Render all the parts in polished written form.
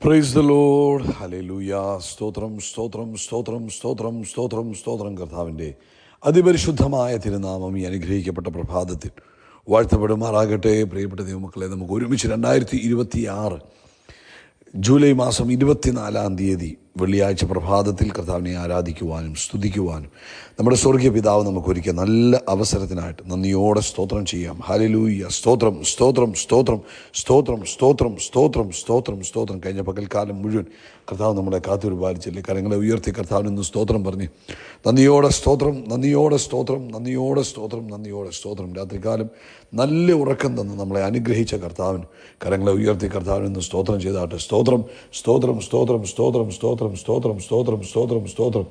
Praise the Lord. Hallelujah. സ്തോത്രം സ്തോത്രം സ്തോത്രം സ്തോത്രം സ്തോത്രം സ്തോത്രം. കർത്താവിൻ്റെ അതിപരിശുദ്ധമായ തിരുനാമം ഈ അനുഗ്രഹിക്കപ്പെട്ട പ്രഭാതത്തിൽ വാഴ്ത്തപ്പെടുമാറാകട്ടെ. പ്രിയപ്പെട്ട ദൈവമക്കളെ, നമുക്ക് ഒരുമിച്ച് 2026 ജൂലൈ മാസം 24 വെള്ളിയാഴ്ച പ്രഭാതത്തിൽ കർത്താവിനെ ആരാധിക്കുവാനും സ്തുതിക്കുവാനും നമ്മുടെ സ്വർഗീയ പിതാവ് നമുക്കൊരുക്കിയ നല്ല അവസരത്തിനായിട്ട് നന്ദിയോടെ സ്തോത്രം ചെയ്യാം. ഹല്ലേലൂയ. സ്തോത്രം സ്തോത്രം സ്തോത്രം സ്തോത്രം സ്തോത്രം സ്തോത്രം സ്തോത്രം സ്തോത്രം. കഴിഞ്ഞ പകൽക്കാലം മുഴുവൻ കർത്താവ് നമ്മളെ കാത്തുപരിപാലിച്ചില്ലേ. കരങ്ങളെ ഉയർത്തി കർത്താവിനൊന്ന് സ്തോത്രം പറഞ്ഞ് നന്ദിയോടെ സ്തോത്രം, നന്ദിയോടെ സ്തോത്രം, നന്ദിയോടെ സ്തോത്രം, നന്ദിയോടെ സ്തോത്രം. രാത്രികാലം നല്ല ഉറക്കം തന്ന് നമ്മളെ അനുഗ്രഹിച്ച കർത്താവിന് കരങ്ങളെ ഉയർത്തി കർത്താവിനൊന്ന് സ്തോത്രം ചെയ്താട്ടെ. സ്തോത്രം സ്തോത്രം സ്തോത്രം സ്തോത്രം സ്തോത്രം സ്തോത്രം സ്തോത്രം സ്തോത്രം സ്തോത്രം.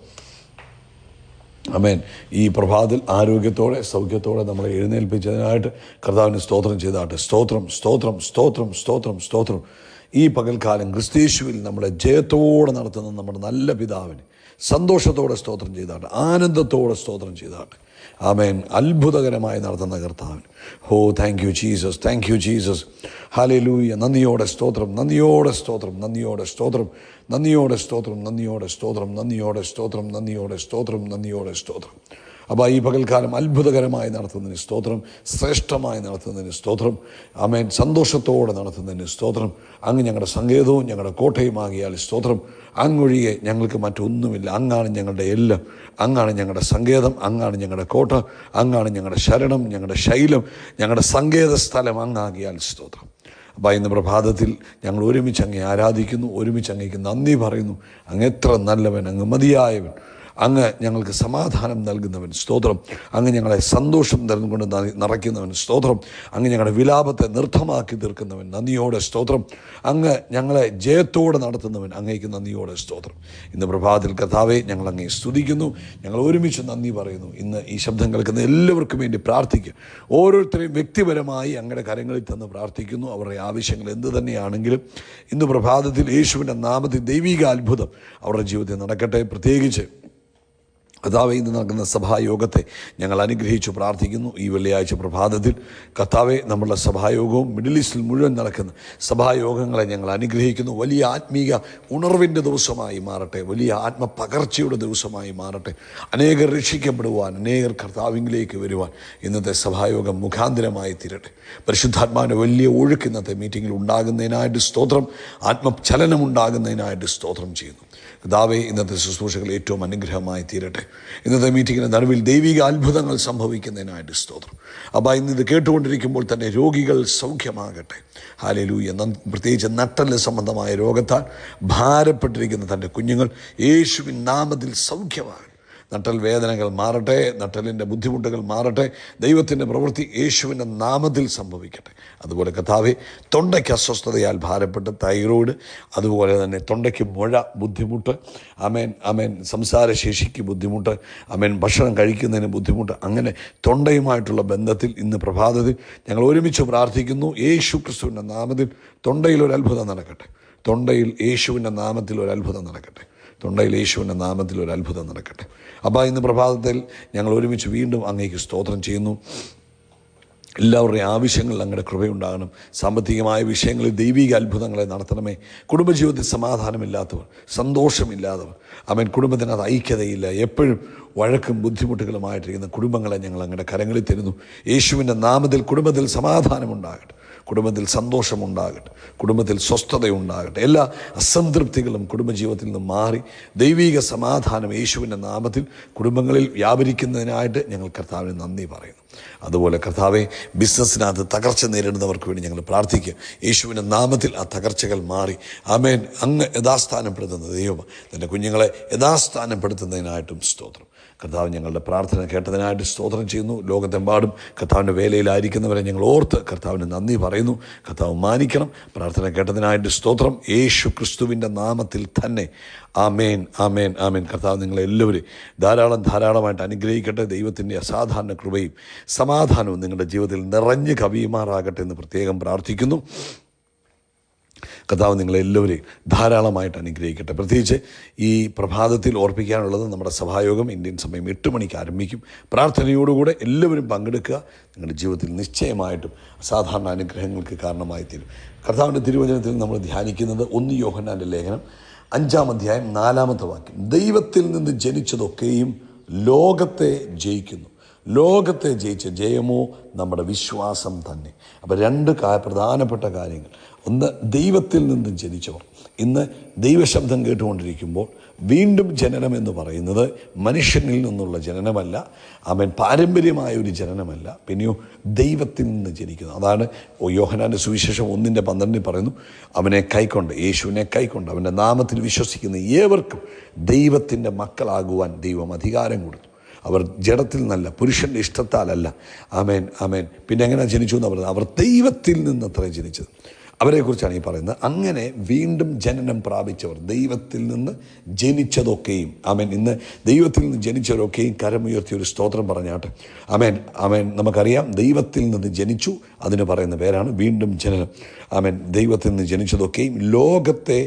ആമേൻ. ഈ പ്രഭാതത്തിൽ ആരോഗ്യത്തോടെ സൗഖ്യത്തോടെ നമ്മളെ എഴുന്നേൽപ്പിച്ചതിനായിട്ട് കർത്താവിന് സ്തോത്രം ചെയ്താട്ടെ. സ്തോത്രം സ്തോത്രം സ്തോത്രം സ്തോത്രം സ്തോത്രം. ഈ പകൽക്കാലം ക്രിസ്തീശുവിൽ നമ്മളെ ജയത്തോടെ നടത്തുന്ന നമ്മുടെ നല്ല പിതാവിന് സന്തോഷത്തോടെ സ്തോത്രം ചെയ്താട്ടെ, ആനന്ദത്തോടെ സ്തോത്രം ചെയ്താട്ടെ. ആമേൻ. അത്ഭുതകരമായി നടത്തുന്ന കർത്താവിന് thank you Jesus, thank you Jesus. Hallelujah. നന്ദിയോടെ സ്തോത്രം, നന്ദിയോടെ സ്തോത്രം, നന്ദിയോടെ സ്തോത്രം, നന്ദിയോടെ സ്തോത്രം, നന്ദിയോടെ സ്തോത്രം, നന്ദിയോടെ സ്തോത്രം, നന്ദിയോടെ സ്തോത്രം, നന്ദിയോടെ സ്തോത്രം. അപ്പോൾ ഈ പകൽക്കാലം അത്ഭുതകരമായി നടത്തുന്നതിന് സ്തോത്രം, ശ്രേഷ്ഠമായി നടത്തുന്നതിന് സ്തോത്രം. ആമേൻ. സന്തോഷത്തോടെ നടത്തുന്നതിന് സ്തോത്രം. അങ്ങ് ഞങ്ങളുടെ സങ്കേതവും ഞങ്ങളുടെ കോട്ടയുമാകിയാൽ സ്തോത്രം. അങ്ങൊഴികെ ഞങ്ങൾക്ക് മറ്റൊന്നുമില്ല. അങ്ങാണ് ഞങ്ങളുടെ എല്ലാം, അങ്ങാണ് ഞങ്ങളുടെ സങ്കേതം, അങ്ങാണ് ഞങ്ങളുടെ കോട്ട, അങ്ങാണ് ഞങ്ങളുടെ ശരണം, ഞങ്ങളുടെ ശൈലം, ഞങ്ങളുടെ സങ്കേത സ്ഥലം അങ്ങാകിയാൽ സ്തോത്രം. അപ്പോൾ ഇന്ന് പ്രഭാതത്തിൽ ഞങ്ങൾ ഒരുമിച്ച് അങ്ങേ ആരാധിക്കുന്നു, ഒരുമിച്ച് അങ്ങേക്ക് നന്ദി പറയുന്നു. അങ്ങ് എത്ര നല്ലവൻ, അങ്ങ് മതിയായവൻ, അങ്ങ് ഞങ്ങൾക്ക് സമാധാനം നൽകുന്നവൻ സ്തോത്രം. അങ്ങ് ഞങ്ങളെ സന്തോഷം കൊണ്ട് നിറയ്ക്കുന്നവൻ സ്തോത്രം. അങ്ങ് ഞങ്ങളുടെ വിലാപത്തെ നൃത്തമാക്കി തീർക്കുന്നവൻ നന്ദിയോടെ സ്തോത്രം. അങ്ങ് ഞങ്ങളെ ജയത്തോടെ നടത്തുന്നവൻ അങ്ങേക്ക് നന്ദിയോടെ സ്തോത്രം. ഇന്ന് പ്രഭാതത്തിൽ കർത്താവെ ഞങ്ങൾ അങ്ങേ സ്തുതിക്കുന്നു, ഞങ്ങൾ ഒരുമിച്ച് നന്ദി പറയുന്നു. ഇന്ന് ഈ ശബ്ദം കേൾക്കുന്ന എല്ലാവർക്കും വേണ്ടി പ്രാർത്ഥിക്കുക. ഓരോരുത്തരെയും വ്യക്തിപരമായി അങ്ങയുടെ കരങ്ങളിൽ തന്ന് പ്രാർത്ഥിക്കുന്നു. അവരുടെ ആവശ്യങ്ങൾ എന്ത് തന്നെയാണെങ്കിലും ഇന്ന് പ്രഭാതത്തിൽ യേശുവിൻ്റെ നാമത്തിൽ ദൈവിക അത്ഭുതം അവരുടെ ജീവിതത്തിൽ നടക്കട്ടെ. പ്രത്യേകിച്ച് കർത്താവെ ഇന്ന് നടക്കുന്ന സഭായോഗത്തെ ഞങ്ങൾ അനുഗ്രഹിച്ചു പ്രാർത്ഥിക്കുന്നു. ഈ വെള്ളിയാഴ്ച പ്രഭാതത്തിൽ കർത്താവെ നമ്മളുടെ സഭായോഗവും മിഡിൽ ഈസ്റ്റിൽ മുഴുവൻ നടക്കുന്ന സഭായോഗങ്ങളെ ഞങ്ങൾ അനുഗ്രഹിക്കുന്നു. വലിയ ആത്മീയ ഉണർവിൻ്റെ ദിവസമായി മാറട്ടെ, വലിയ ആത്മപകർച്ചയുടെ ദിവസമായി മാറട്ടെ. അനേകർ രക്ഷിക്കപ്പെടുവാൻ, അനേകർ കർത്താവിലേക്ക് വരുവാൻ ഇന്നത്തെ സഭായോഗം മുഖാന്തരമായി തീരട്ടെ. പരിശുദ്ധാത്മാവിൻ്റെ വലിയ ഒഴുക്ക് ഇന്നത്തെ മീറ്റിങ്ങിൽ ഉണ്ടാകുന്നതിനായിട്ട് സ്തോത്രം, ആത്മചലനം ഉണ്ടാകുന്നതിനായിട്ട് സ്തോത്രം ചെയ്യുന്നു. കർത്താവേ ഇന്നത്തെ ശുശ്രൂഷകൾ ഏറ്റവും അനുഗ്രഹമായി തീരട്ടെ. ഇന്നത്തെ മീറ്റിങ്ങിന് നടുവിൽ ദൈവിക അത്ഭുതങ്ങൾ സംഭവിക്കുന്നതിനായിട്ട് സ്തോത്രം. അപ്പോൾ ഇന്ന് ഇത് കേട്ടുകൊണ്ടിരിക്കുമ്പോൾ തന്നെ രോഗികൾ സൗഖ്യമാകട്ടെ. ഹല്ലേലൂയ. പ്രത്യേകിച്ച് നട്ടല് സംബന്ധമായ രോഗത്താൽ ഭാരപ്പെട്ടിരിക്കുന്ന തൻ്റെ കുഞ്ഞുങ്ങൾ യേശുവിൻ നാമത്തിൽ സൗഖ്യമാകട്ടെ. നട്ടൽ വേദനകൾ മാറട്ടെ, നട്ടലിൻ്റെ ബുദ്ധിമുട്ടുകൾ മാറട്ടെ. ദൈവത്തിൻ്റെ പ്രവൃത്തി യേശുവിൻ്റെ നാമത്തിൽ സംഭവിക്കട്ടെ. അതുപോലെ കർത്താവേ, തൊണ്ടയ്ക്ക് അസ്വസ്ഥതയാൽ ഭാരപ്പെട്ട് തൈറോയ്ഡ്, അതുപോലെ തന്നെ തൊണ്ടയ്ക്ക് മുഴ, ബുദ്ധിമുട്ട്, ആമേൻ ആമേൻ, സംസാരശേഷിക്ക് ബുദ്ധിമുട്ട്, ആമേൻ, ഭക്ഷണം കഴിക്കുന്നതിന് ബുദ്ധിമുട്ട്, അങ്ങനെ തൊണ്ടയുമായിട്ടുള്ള ബന്ധത്തിൽ ഇന്ന് പ്രഭാതത്തിൽ ഞങ്ങൾ ഒരുമിച്ച് പ്രാർത്ഥിക്കുന്നു. യേശു ക്രിസ്തുവിൻ്റെ നാമത്തിൽ തൊണ്ടയിൽ ഒരു അത്ഭുതം നടക്കട്ടെ. തൊണ്ടയിൽ യേശുവിൻ്റെ നാമത്തിൽ ഒരു അത്ഭുതം നടക്കട്ടെ. തൊണ്ടയിൽ യേശുവിൻ്റെ നാമത്തിൽ ഒരു അത്ഭുതം നടക്കട്ടെ. അപ്പോൾ ഇന്ന് പ്രഭാതത്തിൽ ഞങ്ങൾ ഒരുമിച്ച് വീണ്ടും അങ്ങേക്ക് സ്തോത്രം ചെയ്യുന്നു. എല്ലാവരുടെയും ആവശ്യങ്ങളിൽ അങ്ങയുടെ കൃപയുണ്ടാകണം. സാമ്പത്തികമായ വിഷയങ്ങളിൽ ദൈവിക അത്ഭുതങ്ങളെ നടത്തണമേ. കുടുംബജീവിതത്തിൽ സമാധാനമില്ലാത്തവർ, സന്തോഷമില്ലാത്തവർ, ആമേൻ, കുടുംബത്തിനകത്ത് ഐക്യതയില്ല, എപ്പോഴും വഴക്കും ബുദ്ധിമുട്ടുകളുമായിട്ടിരിക്കുന്ന കുടുംബങ്ങളെ ഞങ്ങൾ അങ്ങയുടെ കരങ്ങളിൽ തരുന്നു. യേശുവിൻ്റെ നാമത്തിൽ കുടുംബത്തിൽ സമാധാനമുണ്ടാകട്ടെ, കുടുംബത്തിൽ സന്തോഷമുണ്ടാകട്ടെ, കുടുംബത്തിൽ സ്വസ്ഥതയുണ്ടാകട്ടെ. എല്ലാ അസംതൃപ്തികളും കുടുംബജീവിതത്തിൽ നിന്ന് മാറി ദൈവിക സമാധാനം യേശുവിൻ്റെ നാമത്തിൽ കുടുംബങ്ങളിൽ വ്യാപരിക്കുന്നതിനായിട്ട് ഞങ്ങൾ കർത്താവിന് നന്ദി പറയുന്നു. അതുപോലെ കർത്താവെ, ബിസിനസ്സിനകത്ത് തകർച്ച നേരിടുന്നവർക്ക് വേണ്ടി ഞങ്ങൾ പ്രാർത്ഥിക്കുക. യേശുവിൻ്റെ നാമത്തിൽ ആ തകർച്ചകൾ മാറി, ആമേൻ, അങ്ങ് യഥാസ്ഥാനപ്പെടുത്തുന്ന ദൈവം തൻ്റെ കുഞ്ഞുങ്ങളെ യഥാസ്ഥാനപ്പെടുത്തുന്നതിനായിട്ടും സ്തോത്രം. കർത്താവ് ഞങ്ങളുടെ പ്രാർത്ഥന കേട്ടതിനായിട്ട് സ്തോത്രം ചെയ്യുന്നു. ലോകത്തെമ്പാടും കർത്താവിൻ്റെ വേലയിലായിരിക്കുന്നവരെ ഞങ്ങൾ ഓർത്ത് കർത്താവിന് നന്ദി പറയുന്നു. കർത്താവ് മാനിക്കണം. പ്രാർത്ഥന കേട്ടതിനായിട്ട് സ്തോത്രം. യേശു ക്രിസ്തുവിൻ്റെ നാമത്തിൽ തന്നെ ആമേൻ ആമേൻ ആമേൻ. കർത്താവ് നിങ്ങളെല്ലാവരും ധാരാളമായിട്ട് അനുഗ്രഹിക്കട്ടെ. ദൈവത്തിൻ്റെ അസാധാരണ കൃപയും സമാധാനവും നിങ്ങളുടെ ജീവിതത്തിൽ നിറഞ്ഞ് കവിയുമാറാകട്ടെ എന്ന് പ്രത്യേകം പ്രാർത്ഥിക്കുന്നു. കർത്താവ് നിങ്ങളെല്ലാവരെയും ധാരാളമായിട്ട് അനുഗ്രഹിക്കട്ടെ. പ്രത്യേകിച്ച് ഈ പ്രഭാതത്തിൽ ഓർപ്പിക്കാനുള്ളത് നമ്മുടെ സഭായോഗം ഇന്ത്യൻ സമയം 8 മണിക്ക് ആരംഭിക്കും. പ്രാർത്ഥനയോടുകൂടെ എല്ലാവരും പങ്കെടുക്കുക. നിങ്ങളുടെ ജീവിതത്തിൽ നിശ്ചയമായിട്ടും അസാധാരണ അനുഗ്രഹങ്ങൾക്ക് കാരണമായി തീരും. കർത്താവിൻ്റെ തിരുവചനത്തിൽ നമ്മൾ ധ്യാനിക്കുന്നത് 1 യോഹന്നാൻ്റെ ലേഖനം 5-ാം അധ്യായം 4-ാമത്തെ വാക്യം. ദൈവത്തിൽ നിന്ന് ജനിച്ചതൊക്കെയും ലോകത്തെ ജയിക്കുന്നു. ലോകത്തെ ജയിച്ച ജയമോ നമ്മുടെ വിശ്വാസം തന്നെ. അപ്പോൾ 2 പ്രധാനപ്പെട്ട കാര്യങ്ങൾ. ഒന്ന്, ദൈവത്തിൽ നിന്ന് ജനിച്ചവർ. ഇന്ന് ദൈവശബ്ദം കേട്ടുകൊണ്ടിരിക്കുമ്പോൾ വീണ്ടും ജനനം എന്ന് പറയുന്നത് മനുഷ്യനിൽ നിന്നുള്ള ജനനമല്ല, അവൻ പാരമ്പര്യമായ ഒരു ജനനമല്ല, പിന്നെയോ ദൈവത്തിൽ നിന്ന് ജനിക്കുന്നു. അതാണ് യോഹന്നാൻ്റെ സുവിശേഷം 1:12 പറയുന്നു, അവനെ കൈക്കൊണ്ട്, യേശുവിനെ കൈക്കൊണ്ട് അവൻ്റെ നാമത്തിൽ വിശ്വസിക്കുന്ന ഏവർക്കും ദൈവത്തിൻ്റെ മക്കളാകുവാൻ ദൈവം അധികാരം കൊടുത്തു. അവർ ജഡത്തിൽ നിന്നല്ല, പുരുഷൻ്റെ ഇഷ്ടത്താലല്ല. ആമേൻ ആമേൻ. പിന്നെ എങ്ങനെ ജനിച്ചു എന്ന് പറയുന്നത്? അവർ ദൈവത്തിൽ നിന്നത്ര ജനിച്ചത്. അവരെക്കുറിച്ചാണ് ഈ പറയുന്നത്. അങ്ങനെ വീണ്ടും ജനനം പ്രാപിച്ചവർ, ദൈവത്തിൽ നിന്ന് ജനിച്ചതൊക്കെയും. ആമേൻ. ഇന്ന് ദൈവത്തിൽ നിന്ന് ജനിച്ചവരൊക്കെയും കരമുയർത്തി ഒരു സ്തോത്രം പറഞ്ഞാട്ടെ. ആമേൻ ആമേൻ. നമുക്കറിയാം ദൈവത്തിൽ നിന്ന് ജനിച്ചു, അതിന് പറയുന്ന പേരാണ് വീണ്ടും ജനനം. ആമേൻ. ദൈവത്തിൽ നിന്ന് ജനിച്ചതൊക്കെയും ലോകത്തെ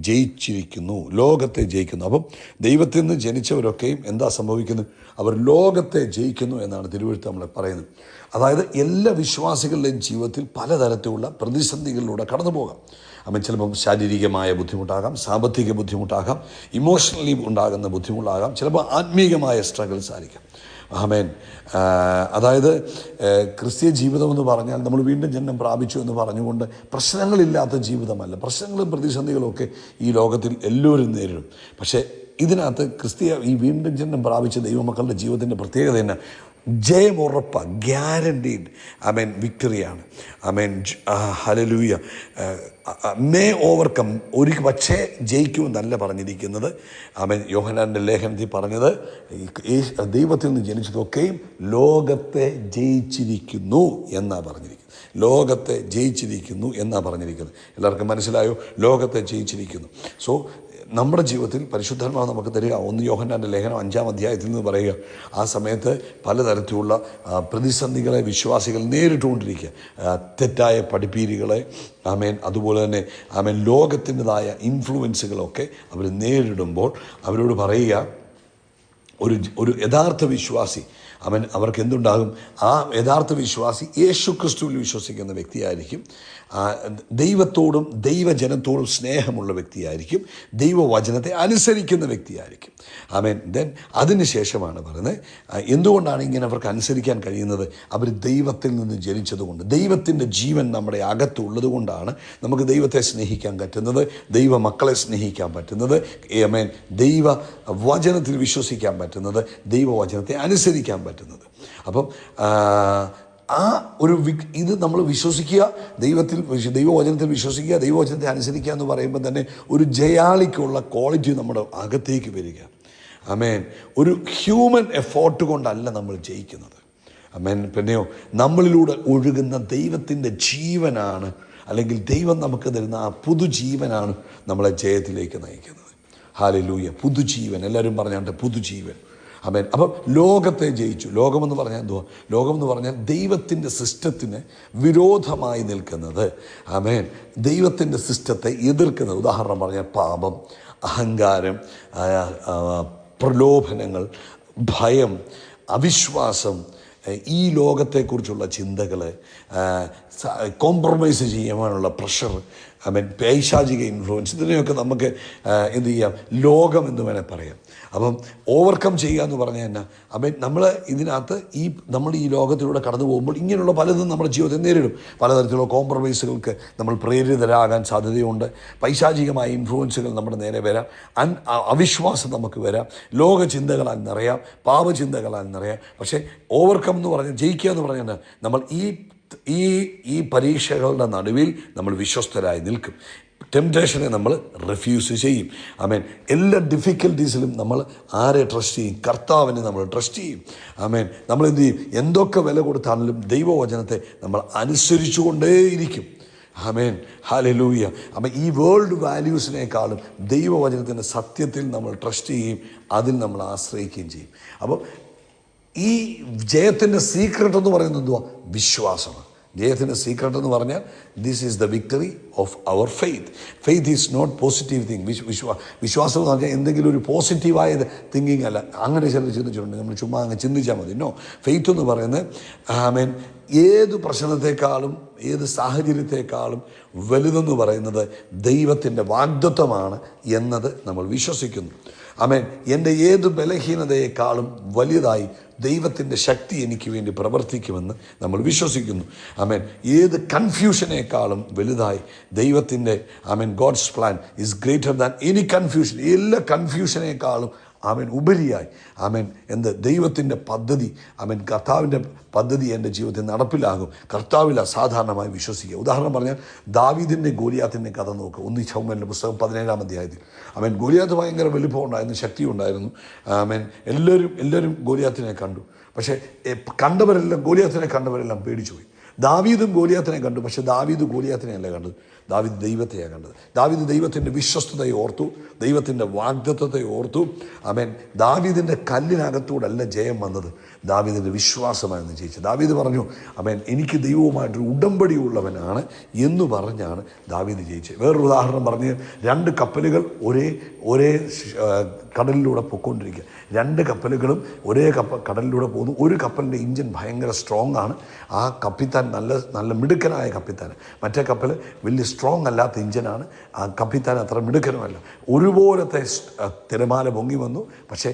ജയിച്ചിരിക്കുന്നു. ലോകത്തെ ജയിക്കുന്നു. അപ്പം ദൈവത്തിൽ നിന്ന് ജനിച്ചവരൊക്കെയും എന്താ സംഭവിക്കുന്നത്? അവർ ലോകത്തെ ജയിക്കുന്നു എന്നാണ് തിരുവെഴുത്ത് നമ്മളെ പറയുന്നത്. അതായത് എല്ലാ വിശ്വാസികളുടെയും ജീവിതത്തിൽ പലതരത്തിലുള്ള പ്രതിസന്ധികളിലൂടെ കടന്നു പോകാം. അവൻ ചിലപ്പം ശാരീരികമായ ബുദ്ധിമുട്ടാകാം, സാമ്പത്തിക ബുദ്ധിമുട്ടാകാം, ഇമോഷണലി ഉണ്ടാകുന്ന ബുദ്ധിമുട്ടാകാം, ചിലപ്പോൾ ആത്മീയമായ സ്ട്രഗിൾസ് ആയിരിക്കാം. ആമേൻ. അതായത് ക്രിസ്തീയ ജീവിതമെന്ന് പറഞ്ഞാൽ നമ്മൾ വീണ്ടും ജന്മം പ്രാപിച്ചു എന്ന് പറഞ്ഞുകൊണ്ട് പ്രശ്നങ്ങളില്ലാത്ത ജീവിതമല്ല. പ്രശ്നങ്ങളും പ്രതിസന്ധികളും ഒക്കെ ഈ ലോകത്തിൽ എല്ലാവരും നേരിടും. പക്ഷേ ഇതിനകത്ത് ഈ വീണ്ടും ജന്മം പ്രാപിച്ച ദൈവമക്കളുടെ ജീവിതത്തിൻ്റെ പ്രത്യേകത തന്നെ ജയം ഉറപ്പ, ഗ്യാരണ്ടീഡ്. ആമേൻ. വിക്ടറിയാണ്. ആമേൻ. ഹല്ലേലൂയ. May overcome. ഒരു പക്ഷേ ജയിക്കുമെന്നല്ല പറഞ്ഞിരിക്കുന്നത്. ആമേൻ. യോഹന്നാൻ്റെ ലേഖനത്തിൽ പറഞ്ഞത് ദൈവത്തിൽ നിന്ന് ജനിച്ചതൊക്കെയും ലോകത്തെ ജയിച്ചിരിക്കുന്നു എന്നാണ് പറഞ്ഞിരിക്കുന്നത്. ലോകത്തെ ജയിച്ചിരിക്കുന്നു എന്നാണ് പറഞ്ഞിരിക്കുന്നത്. എല്ലാവർക്കും മനസ്സിലായോ? ലോകത്തെ ജയിച്ചിരിക്കുന്നു. സോ നമ്മുടെ ജീവിതത്തിൽ പരിശുദ്ധാത്മാവ് നമുക്ക് തരിക. 1 യോഹന്നാൻ്റെ ലേഖനം 5-ാം അധ്യായത്തിൽ നിന്ന് പറയുക, ആ സമയത്ത് പലതരത്തിലുള്ള പ്രതിസന്ധികളെ വിശ്വാസികൾ നേരിട്ടുകൊണ്ടിരിക്കുക. തെറ്റായ പഠിപ്പീരുകളെ, ആമേൻ, അതുപോലെ തന്നെ ആമേൻ ലോകത്തിൻ്റെതായ ഇൻഫ്ലുവൻസുകളൊക്കെ അവർ നേരിടുമ്പോൾ അവരോട് പറയുക, ഒരു യഥാർത്ഥ വിശ്വാസി അവർക്ക് എന്തുണ്ടാകും? ആ യഥാർത്ഥ വിശ്വാസി യേശു ക്രിസ്തുവിൽ വിശ്വസിക്കുന്ന വ്യക്തിയായിരിക്കും. ദൈവത്തോടും ദൈവജനത്തോടും സ്നേഹമുള്ള വ്യക്തിയായിരിക്കും. ദൈവവചനത്തെ അനുസരിക്കുന്ന വ്യക്തിയായിരിക്കും. ആമേൻ. ദെൻ അതിന് ശേഷമാണ് പറയുന്നത്, എന്തുകൊണ്ടാണ് ഇങ്ങനെ അവർക്ക് അനുസരിക്കാൻ കഴിയുന്നത്? അവർ ദൈവത്തിൽ നിന്ന് ജനിച്ചതുകൊണ്ട്, ദൈവത്തിൻ്റെ ജീവൻ നമ്മുടെ അകത്തുള്ളത് കൊണ്ടാണ് നമുക്ക് ദൈവത്തെ സ്നേഹിക്കാൻ പറ്റുന്നത്, ദൈവമക്കളെ സ്നേഹിക്കാൻ പറ്റുന്നത്, ആമേൻ, ദൈവവചനത്തിൽ വിശ്വസിക്കാൻ പറ്റുന്നത്, ദൈവവചനത്തെ അനുസരിക്കാൻ പറ്റുന്നത്. അപ്പം ഇത് നമ്മൾ വിശ്വസിക്കുക, ദൈവവചനത്തിൽ വിശ്വസിക്കുക, ദൈവവചനത്തെ അനുസരിക്കുക എന്ന് പറയുമ്പോൾ തന്നെ ഒരു ജയാളിക്കുള്ള ക്വാളിറ്റി നമ്മുടെ അകത്തേക്ക് വരിക. ആമേൻ. ഒരു ഹ്യൂമൻ എഫോർട്ട് കൊണ്ടല്ല നമ്മൾ ജയിക്കുന്നത്. ആമേൻ. പിന്നെയോ നമ്മളിലൂടെ ഒഴുകുന്ന ദൈവത്തിൻ്റെ ജീവനാണ്, അല്ലെങ്കിൽ ദൈവം നമുക്ക് തരുന്ന ആ പുതുജീവനാണ് നമ്മളെ ജയത്തിലേക്ക് നയിക്കുന്നത്. ഹല്ലേലൂയ. പുതുജീവൻ. എല്ലാവരും പറഞ്ഞാണ്ട് പുതുജീവൻ. ആമേൻ. അപ്പം ലോകത്തെ ജയിച്ചു. ലോകമെന്ന് പറഞ്ഞാൽ എന്തുവാ? ലോകമെന്ന് പറഞ്ഞാൽ ദൈവത്തിൻ്റെ സിസ്റ്റത്തിന് വിരോധമായി നിൽക്കുന്നത്. ആമേൻ. ദൈവത്തിൻ്റെ സിസ്റ്റത്തെ എതിർക്കുന്നത്. ഉദാഹരണം പറഞ്ഞാൽ പാപം, അഹങ്കാരം, പ്രലോഭനങ്ങൾ, ഭയം, അവിശ്വാസം, ഈ ലോകത്തെക്കുറിച്ചുള്ള ചിന്തകൾ, കോംപ്രമൈസ് ചെയ്യാനുള്ള പ്രഷർ, ആമേൻ, പൈശാചിക ഇൻഫ്ലുവൻസ്, ഇതിനെയൊക്കെ നമുക്ക് എന്ത് ചെയ്യാം? ലോകം എന്ന് വേണേൽ പറയാം. അപ്പം ഓവർകം ചെയ്യുക എന്ന് പറഞ്ഞാൽ എന്നാ? ആമേൻ. നമ്മൾ ഈ ലോകത്തിലൂടെ കടന്നു പോകുമ്പോൾ ഇങ്ങനെയുള്ള പലതും നമ്മുടെ ജീവിതത്തിൽ നേരിടും. പലതരത്തിലുള്ള കോംപ്രമൈസുകൾക്ക് നമ്മൾ പ്രേരിതരാകാൻ സാധ്യതയുണ്ട്. പൈശാചികമായ ഇൻഫ്ലുവൻസുകൾ നമ്മുടെ നേരെ വരാം. അവിശ്വാസം നമുക്ക് വരാം. ലോക ചിന്തകളാൽ നിറയാം, പാപചിന്തകളാൽ നിറയാം. പക്ഷേ ഓവർകം എന്ന് പറഞ്ഞാൽ, ജയിക്കുക എന്ന് പറഞ്ഞാൽ നമ്മൾ ഈ പരീക്ഷകളുടെ നടുവിൽ നമ്മൾ വിശ്വസ്തരായി നിൽക്കും. ടെംപ്റ്റേഷനെ നമ്മൾ റിഫ്യൂസ് ചെയ്യും. ആമേൻ. എല്ലാ ഡിഫിക്കൽട്ടീസിലും നമ്മൾ ആരെ ട്രസ്റ്റ് ചെയ്യും? കർത്താവിനെ നമ്മൾ ട്രസ്റ്റ് ചെയ്യും. ആമേൻ. നമ്മൾ എന്ത് ചെയ്യും? എന്തൊക്കെ വില കൊടുത്താണെങ്കിലും ദൈവവചനത്തെ നമ്മൾ അനുസരിച്ചുകൊണ്ടേയിരിക്കും. ആമേൻ. ഹല്ലേലൂയ. അപ്പം ഈ വേൾഡ് വാല്യൂസിനേക്കാളും ദൈവവചനത്തിൻ്റെ സത്യത്തിൽ നമ്മൾ ട്രസ്റ്റ് ചെയ്യും, അതിൽ നമ്മൾ ആശ്രയിക്കുകയും ചെയ്യും. അപ്പം ഈ ജയത്തിൻ്റെ സീക്രട്ട് എന്ന് പറയുന്നത് എന്തുവാ? വിശ്വാസമാണ്. ജയത്തിൻ്റെ സീക്രട്ട് എന്ന് പറഞ്ഞാൽ this is the victory of our faith. Faith is not positive thing. വിശ്വാസം എന്ന് പറഞ്ഞാൽ എന്തെങ്കിലും ഒരു പോസിറ്റീവായ തിങ്കിങ് അല്ല. അങ്ങനെ ചിലർ ചിന്തിച്ചിട്ടുണ്ട്, നമ്മൾ ചുമ്മാ അങ്ങ് ചിന്തിച്ചാൽ മതി. നോ, ഫെയ്ത്ത് എന്ന് പറയുന്നത് ഏത് പ്രശ്നത്തെക്കാളും ഏത് സാഹചര്യത്തെക്കാളും വലുതെന്ന് പറയുന്നത് ദൈവത്തിൻ്റെ വാഗ്ദത്തമാണ് എന്നത് നമ്മൾ വിശ്വസിക്കുന്നു. ആമേൻ. എൻ്റെ ഏത് ബലഹീനതയെക്കാളും വലുതായി ദൈവത്തിൻ്റെ ശക്തി എനിക്ക് വേണ്ടി പ്രവർത്തിക്കുമെന്ന് നമ്മൾ വിശ്വസിക്കുന്നു. ആമേൻ. ഏത് കൺഫ്യൂഷനേക്കാളും വലുതായി ദൈവത്തിൻ്റെ God's plan is greater than any confusion. എല്ലാ കൺഫ്യൂഷനേക്കാളും ഉപരിയായി ദൈവത്തിൻ്റെ പദ്ധതി, കർത്താവിൻ്റെ പദ്ധതി എൻ്റെ ജീവിതത്തിൽ നടപ്പിലാകും. കർത്താവിൽ അസാധാരണമായി വിശ്വസിക്കുക. ഉദാഹരണം പറഞ്ഞാൽ ദാവീദിൻ്റെ ഗോലിയാത്തിൻ്റെ കഥ നോക്കുക. 1 ശമൂവേലിൻ്റെ പുസ്തകം 17-ാം അധ്യായത്തിൽ. ഗോലിയാത്ത് ഭയങ്കര വലിപ്പം ഉണ്ടായിരുന്നു, ശക്തി ഉണ്ടായിരുന്നു. എല്ലാവരും ഗോലിയാത്തിനെ കണ്ടു. പക്ഷേ ഗോലിയാത്തിനെ കണ്ടവരെല്ലാം പേടിച്ചു പോയി. ദാവീദും ഗോലിയാത്തിനെ കണ്ടു, പക്ഷേ ദാവീദ് ഗോലിയാത്തിനെ അല്ല കണ്ടത്, ദാവീദ് ദൈവത്തെയാണ് കണ്ടത്. ദാവീദ് ദൈവത്തിൻ്റെ വിശ്വസ്തതയെ ഓർത്തു, ദൈവത്തിൻ്റെ വാഗ്ദത്തത്തെ ഓർത്തു. ദാവീദിൻ്റെ കല്ലിനകത്തൂടല്ല ജയം വന്നത്, ദാവീദിൻ്റെ വിശ്വാസമായിരുന്നു ജയിച്ചത്. ദാവീദ് പറഞ്ഞു, എനിക്ക് ദൈവവുമായിട്ടൊരു ഉടമ്പടി ഉള്ളവനാണ് എന്ന് പറഞ്ഞാണ് ദാവീദ് ജയിച്ചത്. വേറൊരു ഉദാഹരണം പറഞ്ഞ് 2 കപ്പലുകൾ ഒരേ കടലിലൂടെ പൊയ്ക്കൊണ്ടിരിക്കുക. 2 കപ്പലുകളും ഒരേ കടലിലൂടെ പോകുന്നു. ഒരു കപ്പലിൻ്റെ ഇഞ്ചിൻ ഭയങ്കര സ്ട്രോങ് ആണ്, ആ കപ്പിത്താൻ നല്ല മിടുക്കനായ കപ്പിത്താൻ. മറ്റേ കപ്പൽ വലിയ സ്ട്രോങ് അല്ലാത്ത ഇഞ്ചിനാണ്, ആ കപ്പിത്താൻ അത്ര മിടുക്കനുമല്ല. ഒരുപോലത്തെ തിരമാല പൊങ്ങി വന്നു, പക്ഷേ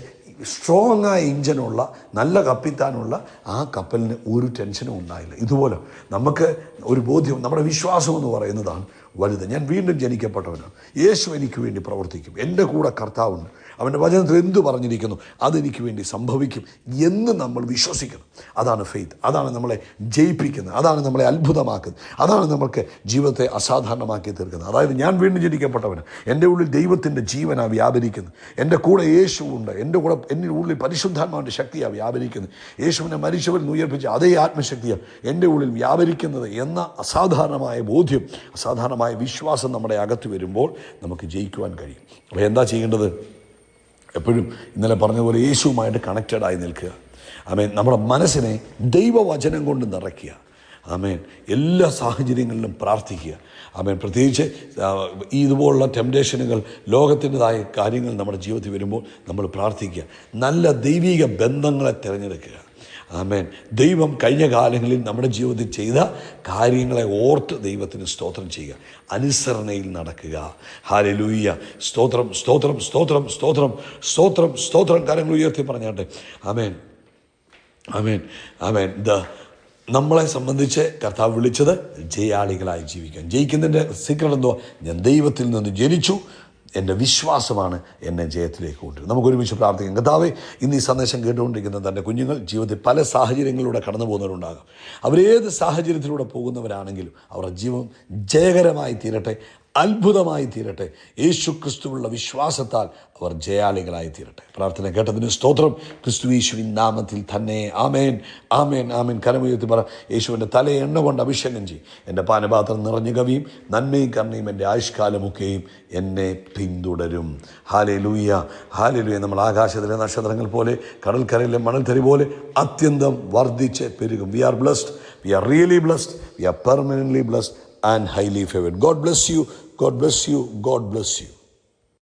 സ്ട്രോങ് ആയ ഇഞ്ചനുള്ള നല്ല കപ്പിത്താനുള്ള ആ കപ്പലിന് ഒരു ടെൻഷനും ഉണ്ടായില്ല. ഇതുപോലെ നമുക്ക് ഒരു ബോധ്യം, നമ്മുടെ വിശ്വാസം എന്ന് പറയുന്നതാണ് വലുത്. ഞാൻ വീണ്ടും ജനിക്കപ്പെട്ടവനാണ്, യേശു എനിക്ക് വേണ്ടി പ്രവർത്തിക്കും, എൻ്റെ കൂടെ കർത്താവുണ്ട്, അവൻ്റെ വചനത്തിൽ എന്തു പറഞ്ഞിരിക്കുന്നു അതെനിക്ക് വേണ്ടി സംഭവിക്കും എന്ന് നമ്മൾ വിശ്വസിക്കണം. അതാണ് ഫെയ്ത്ത്. അതാണ് നമ്മളെ ജയിപ്പിക്കുന്നത്, അതാണ് നമ്മളെ അത്ഭുതമാക്കുന്നത്, അതാണ് നമുക്ക് ജീവിതത്തെ അസാധാരണമാക്കി തീർക്കുന്നത്. അതായത് ഞാൻ വീണ്ടും ജനിക്കപ്പെട്ടവന്, എൻ്റെ ഉള്ളിൽ ദൈവത്തിൻ്റെ ജീവനാണ് വ്യാപരിക്കുന്നത്, എൻ്റെ കൂടെ യേശുവുണ്ട്, എൻ്റെ ഉള്ളിൽ പരിശുദ്ധാത്മാവിൻ്റെ ശക്തിയാണ് വ്യാപരിക്കുന്നത്, യേശുവിനെ മരിച്ചവരിൽ ഉയർപ്പിച്ച അതേ ആത്മശക്തിയാണ് എൻ്റെ ഉള്ളിൽ വ്യാപരിക്കുന്നത് എന്ന അസാധാരണമായ ബോധ്യം, അസാധാരണമായ വിശ്വാസം നമ്മുടെ അകത്ത് വരുമ്പോൾ നമുക്ക് ജയിക്കുവാൻ കഴിയും. അപ്പോൾ എന്താ ചെയ്യേണ്ടത്? എപ്പോഴും ഇന്നലെ പറഞ്ഞതുപോലെ യേശുവുമായിട്ട് കണക്റ്റഡായി നിൽക്കുക. നമ്മുടെ മനസ്സിനെ ദൈവവചനം കൊണ്ട് നിറയ്ക്കുക. എല്ലാ സാഹചര്യങ്ങളിലും പ്രാർത്ഥിക്കുക. പ്രത്യേകിച്ച് ഇതുപോലുള്ള ടെംപ്റ്റേഷനുകൾ, ലോകത്തിൻ്റെതായ കാര്യങ്ങൾ നമ്മുടെ ജീവിതത്തിൽ വരുമ്പോൾ നമ്മൾ പ്രാർത്ഥിക്കുക. നല്ല ദൈവിക ബന്ധങ്ങളെ തിരഞ്ഞെടുക്കുക. ദൈവം കഴിഞ്ഞ കാലങ്ങളിൽ നമ്മുടെ ജീവിതത്തിൽ ചെയ്ത കാര്യങ്ങളെ ഓർത്ത് ദൈവത്തിന് സ്തോത്രം ചെയ്യുക. അനുസരണയിൽ നടക്കുക. ഹല്ലേലൂയ. സ്തോത്രം, സ്തോത്രം, സ്തോത്രം, സ്തോത്രം, സ്തോത്രം, സ്തോത്രം. കാര്യങ്ങൾ ഉയർത്തി പറഞ്ഞാട്ടെ. ആമേൻ, ആമേൻ, ആമേൻ. നമ്മളെ സംബന്ധിച്ച് കർത്താവ് വിളിച്ചത് ജയാളികളായി ജീവിക്കാൻ. ജയിക്കുന്നതിൻ്റെ സീക്രട്ട് എന്തോ? ഞാൻ ദൈവത്തിൽ നിന്ന് ജനിച്ചു, എൻ്റെ വിശ്വാസമാണ് എന്നെ ജയത്തിലേക്ക് കൊണ്ടുവരുന്നത്. നമുക്കൊരുമിച്ച് പ്രാർത്ഥിക്കാം. കർത്താവേ, ഇന്ന് ഈ സന്ദേശം കേട്ടുകൊണ്ടിരിക്കുന്ന തൻ്റെ കുഞ്ഞുങ്ങൾ ജീവിതത്തിൽ പല സാഹചര്യങ്ങളിലൂടെ കടന്നു പോകുന്നവരുണ്ടാകാം. അവരേത് സാഹചര്യത്തിലൂടെ പോകുന്നവരാണെങ്കിലും അവരുടെ ജീവിതം ജയകരമായി തീരട്ടെ, അത്ഭുതമായി തീരട്ടെ. യേശു ക്രിസ്തുവുള്ള വിശ്വാസത്താൽ അവർ ജയാളികളായി തീരട്ടെ. പ്രാർത്ഥന കേട്ടതിന് സ്തോത്രം. ക്രിസ്തു യേശുവിൻ നാമത്തിൽ തന്നെ. ആമേൻ, ആമേൻ, ആമേൻ. കരമുയർത്തി പറ, യേശുവിൻ്റെ തലയെ എണ്ണ കൊണ്ട് അഭിഷേകം ചെയ്യും. എൻ്റെ പാനപാത്രം നിറഞ്ഞു കവിയും, നന്മയും കരുണയും എൻ്റെ ആയുഷ്കാലമൊക്കെയും എന്നെ പിന്തുടരും. Hallelujah, hallelujah. നമ്മൾ ആകാശത്തിലെ നക്ഷത്രങ്ങൾ പോലെ, കടൽക്കരയിലെ മണൽത്തരി പോലെ അത്യന്തം വർദ്ധിച്ച് പെരുകും. We are blessed, we are really blessed, we are permanently blessed and highly favored. God bless you. God bless you. God bless you.